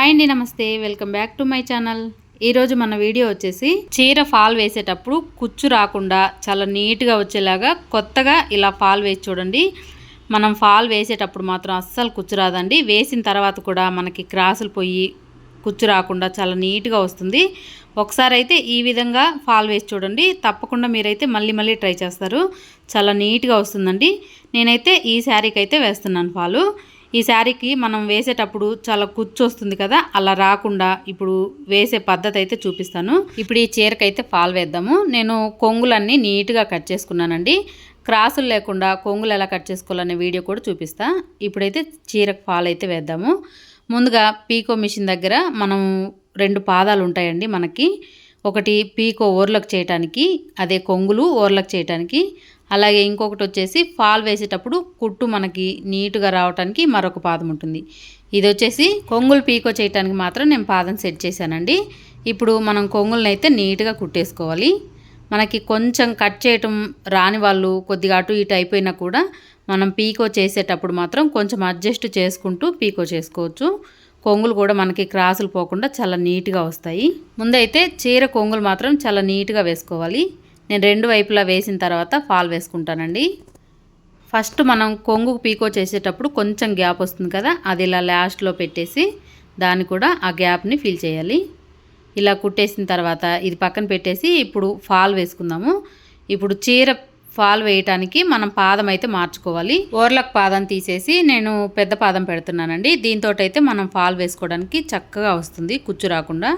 Hi అండి, నమస్తే. Welcome back to my channel. ఈరోజు మన వీడియో వచ్చేసి చీర ఫాల్ వేసేటప్పుడు కుచ్చు రాకుండా చాలా నీట్గా వచ్చేలాగా కొత్తగా ఇలా ఫాల్ వేసి చూడండి. మనం ఫాల్ వేసేటప్పుడు మాత్రం అస్సలు కుచ్చు రాదండి. వేసిన తర్వాత కూడా మనకి క్రాసులు పోయి కుచ్చు రాకుండా చాలా నీట్గా వస్తుంది. ఒకసారి అయితే ఈ విధంగా ఫాల్ వేసి చూడండి, తప్పకుండా మీరైతే మళ్ళీ ట్రై చేస్తారు. చాలా నీట్గా వస్తుందండి. నేనైతే ఈ శారీకి అయితే వేస్తున్నాను ఫాలు. ఈ శారీకి మనం వేసేటప్పుడు చాలా కుచ్చు వస్తుంది కదా, అలా రాకుండా ఇప్పుడు వేసే పద్ధతి అయితే చూపిస్తాను. ఇప్పుడు ఈ చీరకైతే ఫాల్ వేద్దాము. నేను కొంగులన్నీ నీట్గా కట్ చేసుకున్నానండి. క్రాసులు లేకుండా కొంగులు ఎలా కట్ చేసుకోవాలనే వీడియో కూడా చూపిస్తా. ఇప్పుడైతే చీరకు ఫాల్ అయితే వేద్దాము. ముందుగా పీకో మిషన్ దగ్గర మనం 2 పాదాలు ఉంటాయండి మనకి. ఒకటి పీకో ఓర్లకు చేయటానికి, అదే కొంగులు ఓర్లకు చేయటానికి. అలాగే ఇంకొకటి వచ్చేసి ఫాల్ వేసేటప్పుడు కుట్టు మనకి నీట్గా రావడానికి మరొక పాదం ఉంటుంది. ఇది వచ్చేసి కొంగులు పీకో చేయటానికి మాత్రం నేను పాదం సెట్ చేశానండి. ఇప్పుడు మనం కొంగులను అయితే నీట్గా కుట్టేసుకోవాలి. మనకి కొంచెం కట్ చేయటం రాని వాళ్ళు కొద్దిగా అటు ఇటు అయిపోయినా కూడా మనం పీకో చేసేటప్పుడు మాత్రం కొంచెం అడ్జస్ట్ చేసుకుంటూ పీకో చేసుకోవచ్చు. కొంగులు కూడా మనకి క్రాసులు పోకుండా చాలా నీట్గా వస్తాయి. ముందైతే చీర కొంగులు మాత్రం చాలా నీట్గా వేసుకోవాలి. నేను 2 వైపులా వేసిన తర్వాత ఫాల్ వేసుకుంటానండి. ఫస్ట్ మనం కొంగు పీకో చేసేటప్పుడు కొంచెం గ్యాప్ వస్తుంది కదా, అది ఇలా లాస్ట్లో పెట్టేసి దాన్ని కూడా ఆ గ్యాప్ని ఫిల్ చేయాలి. ఇలా కుట్టేసిన తర్వాత ఇది పక్కన పెట్టేసి ఇప్పుడు ఫాల్ వేసుకుందాము. ఇప్పుడు చీర ఫాల్ వేయటానికి మనం పాదం అయితే మార్చుకోవాలి. ఓర్లకు పాదం తీసేసి నేను పెద్ద పాదం పెడుతున్నానండి. దీంతో అయితే మనం ఫాల్ వేసుకోవడానికి చక్కగా వస్తుంది, కుచ్చు రాకుండా.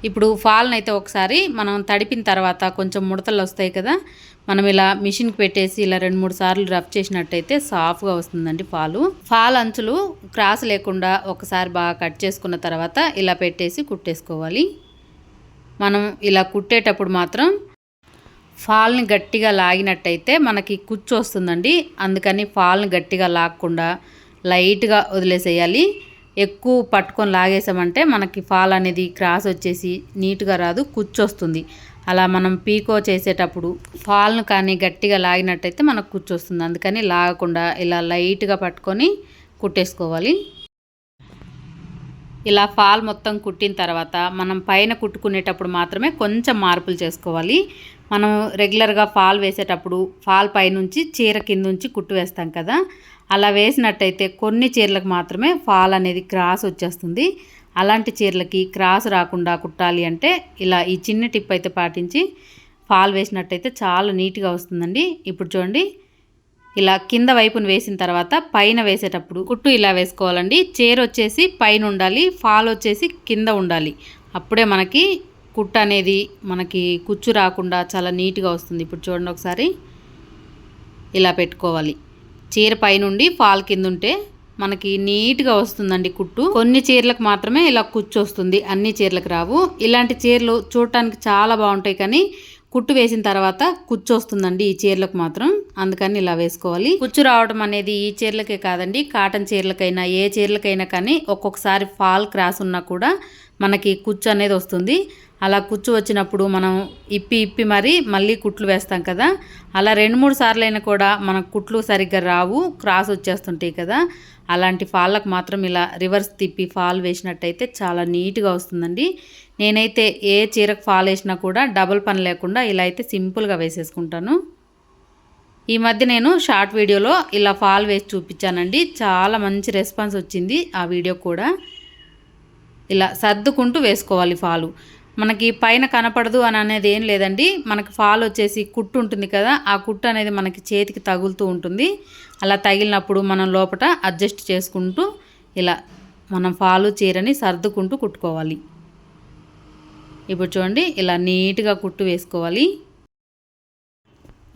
ఇప్పుడు ఫాల్ని అయితే ఒకసారి మనం తడిపిన తర్వాత కొంచెం ముడతలు వస్తాయి కదా, మనం ఇలా మిషన్కి పెట్టేసి ఇలా 2-3 సార్లు రఫ్ చేసినట్టయితే సాఫ్ట్గా వస్తుందండి ఫాలు. ఫాల్ అంచులు క్రాస్ లేకుండా ఒకసారి బాగా కట్ చేసుకున్న తర్వాత ఇలా పెట్టేసి కుట్టేసుకోవాలి. మనం ఇలా కుట్టేటప్పుడు మాత్రం ఫాల్ని గట్టిగా లాగినట్టయితే మనకి కుచ్చు వస్తుందండి. అందుకని ఫాల్ని గట్టిగా లాగకుండా లైట్గా వదిలేసేయాలి. ఎక్కువ పట్టుకొని లాగేసామంటే మనకి ఫాల్ అనేది క్రాస్ వచ్చేసి నీట్గా రాదు, కుచ్చు వస్తుంది. అలా మనం పీకో చేసేటప్పుడు ఫాల్ను కానీ గట్టిగా లాగినట్టయితే మనకు కుచ్చు వస్తుంది. అందుకని లాగకుండా ఇలా లైట్గా పట్టుకొని కుట్టేసుకోవాలి. ఇలా ఫాల్ మొత్తం కుట్టిన తర్వాత మనం పైన కుట్టుకునేటప్పుడు మాత్రమే కొంచెం మార్పులు చేసుకోవాలి. మనం రెగ్యులర్గా ఫాల్ వేసేటప్పుడు ఫాల్ పైనుంచి చీర కింద నుంచి కుట్టు వేస్తాం కదా, అలా వేసినట్టయితే కొన్ని చీరలకు మాత్రమే ఫాల్ అనేది క్రాస్ వచ్చేస్తుంది. అలాంటి చీరలకి క్రాస్ రాకుండా కుట్టాలి అంటే ఇలా ఈ చిన్న టిప్ అయితే పాటించి ఫాల్ వేసినట్టయితే చాలా నీట్గా వస్తుందండి. ఇప్పుడు చూడండి, ఇలా కింద వైపును వేసిన తర్వాత పైన వేసేటప్పుడు కుట్టు ఇలా వేసుకోవాలండి. చీర వచ్చేసి పైన ఉండాలి, ఫాల్ వచ్చేసి కింద ఉండాలి. అప్పుడే మనకి కుట్టు అనేది మనకి కుచ్చు రాకుండా చాలా నీట్గా వస్తుంది. ఇప్పుడు చూడండి ఒకసారి, ఇలా పెట్టుకోవాలి. చీర పైనుండి ఫాల్ కింద ఉంటే మనకి నీట్గా వస్తుందండి కుట్టు. కొన్ని చీరలకు మాత్రమే ఇలా కుచ్చు వస్తుంది, అన్ని చీరలకు రావు. ఇలాంటి చీరలు చూడటానికి చాలా బాగుంటాయి కానీ కుట్టు వేసిన తర్వాత కుచ్చు వస్తుందండి ఈ చీరలకు మాత్రం. అందుకని ఇలా వేసుకోవాలి. కుచ్చు రావడం అనేది ఈ చీరలకే కాదండి, కాటన్ చీరలకైనా ఏ చీరలకైనా కానీ ఒక్కొక్కసారి ఫాల్ క్రాస్ ఉన్నా కూడా మనకి కుచ్చు అనేది వస్తుంది. అలా కుచ్చు వచ్చినప్పుడు మనం ఇప్పి మళ్ళీ కుట్లు వేస్తాం కదా, అలా 2-3 సార్లు అయినా కూడా మనకు కుట్లు సరిగ్గా రావు, క్రాస్ వచ్చేస్తుంటాయి కదా. అలాంటి ఫాల్లకు మాత్రం ఇలా రివర్స్ తిప్పి ఫాల్ వేసినట్టయితే చాలా నీట్గా వస్తుందండి. నేనైతే ఏ చీరకు ఫాల్ వేసినా కూడా డబుల్ పని లేకుండా ఇలా అయితే సింపుల్గా వేసేసుకుంటాను. ఈ మధ్య నేను షార్ట్ వీడియోలో ఇలా ఫాల్ వేసి చూపించానండి, చాలా మంచి రెస్పాన్స్ వచ్చింది ఆ వీడియో కూడా. ఇలా సర్దుకుంటూ వేసుకోవాలి ఫాలు. మనకి పైన కనపడదు అని అనేది ఏం లేదండి. మనకి ఫాల్ వచ్చేసి కుట్టు ఉంటుంది కదా, ఆ కుట్టు అనేది మనకి చేతికి తగులుతూ ఉంటుంది. అలా తగిలినప్పుడు మనం లోపల అడ్జస్ట్ చేసుకుంటూ ఇలా మనం ఫాలు చీరని సర్దుకుంటూ కుట్టుకోవాలి. ఇప్పుడు చూడండి, ఇలా నీట్గా కుట్టు వేసుకోవాలి.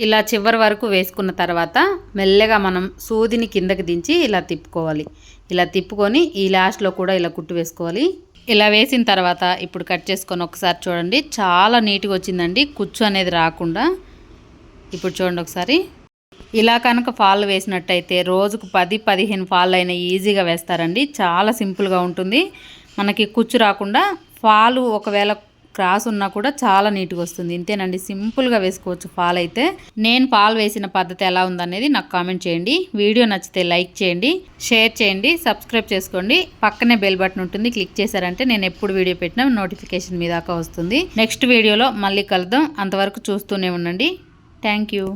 ఇలా చివరి వరకు వేసుకున్న తర్వాత మెల్లగా మనం సూదిని కిందకి దించి ఇలా తిప్పుకోవాలి. ఇలా తిప్పుకొని ఈ లాస్ట్లో కూడా ఇలా కుట్టు వేసుకోవాలి. ఇలా వేసిన తర్వాత ఇప్పుడు కట్ చేసుకొని ఒకసారి చూడండి, చాలా నీట్గా వచ్చిందండి, కుచ్చు అనేది రాకుండా. ఇప్పుడు చూడండి ఒకసారి, ఇలా కనుక ఫాల్ వేసినట్టయితే రోజుకు 10-15 ఫాల్ అయినా ఈజీగా వేస్తారండి. చాలా సింపుల్గా ఉంటుంది, మనకి కుచ్చు రాకుండా. ఫాలు ఒకవేళ క్రాస్ ఉన్నా కూడా చాలా నీట్గా వస్తుంది. ఇంతేనండి, సింపుల్గా వేసుకోవచ్చు ఫాల్ అయితే. నేను ఫాల్ వేసిన పద్ధతి ఎలా ఉందనేది నాకు కామెంట్ చేయండి. వీడియో నచ్చితే లైక్ చేయండి, షేర్ చేయండి, సబ్స్క్రైబ్ చేసుకోండి. పక్కనే బెల్ బటన్ ఉంటుంది, క్లిక్ చేశారంటే నేను ఎప్పుడు వీడియో పెట్టినా నోటిఫికేషన్ మీ దాకా వస్తుంది. నెక్స్ట్ వీడియోలో మళ్ళీ కలుద్దాం. అంతవరకు చూస్తూనే ఉండండి. Thank you.